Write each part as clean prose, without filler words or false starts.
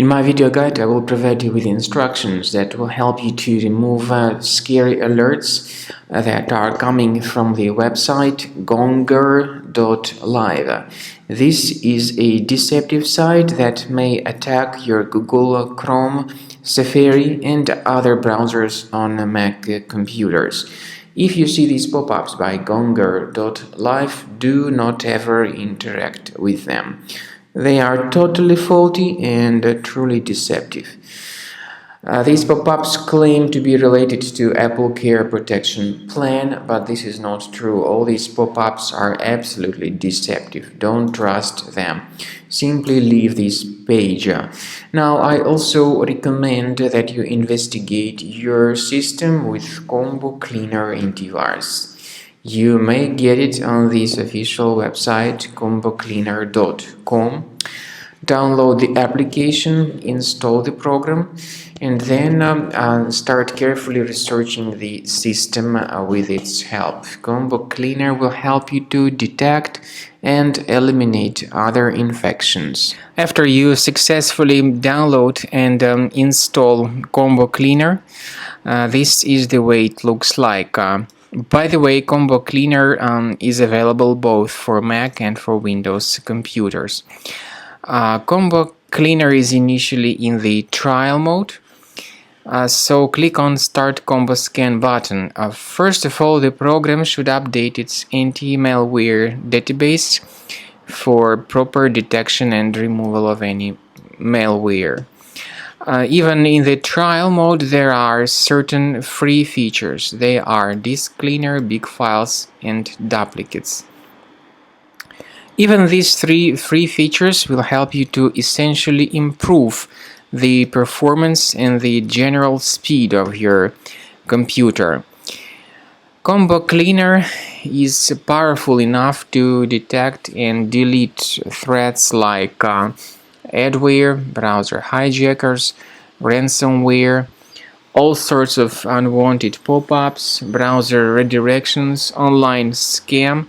In my video guide, I will provide you with instructions that will help you to remove scary alerts that are coming from the website Gonger.live. This is a deceptive site that may attack your Google Chrome, Safari, and other browsers on Mac computers. If you see these pop-ups by Gonger.live, do not ever interact with them. They are totally faulty and truly deceptive. These pop-ups claim to be related to Apple Care Protection Plan, but this is not true. All these pop-ups are absolutely deceptive. Don't trust them. Simply leave this page. Now, I also recommend that you investigate your system with Combo Cleaner Antivirus. You may get it on this official website combocleaner.com. Download the application, install the program, and then start carefully researching the system with its help. Combo Cleaner will help you to detect and eliminate other infections. After you successfully download and install Combo Cleaner, this is the way it looks like. By the way, Combo Cleaner is available both for Mac and for Windows computers. Combo Cleaner is initially in the trial mode, so click on Start Combo Scan button. First of all, the program should update its anti-malware database for proper detection and removal of any malware. Even in the trial mode, there are certain free features. They are disk cleaner, big files, and duplicates. Even these three free features will help you to essentially improve the performance and the general speed of your computer. Combo Cleaner is powerful enough to detect and delete threats like adware, browser hijackers, ransomware, all sorts of unwanted pop-ups, browser redirections, online scam,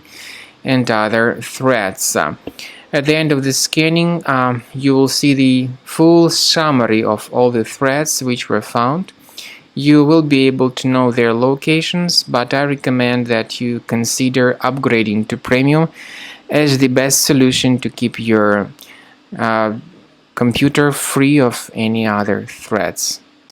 and other threats. At the end of the scanning, you will see the full summary of all the threats which were found. You will be able to know their locations, but I recommend that you consider upgrading to Premium as the best solution to keep your computer free of any other threats.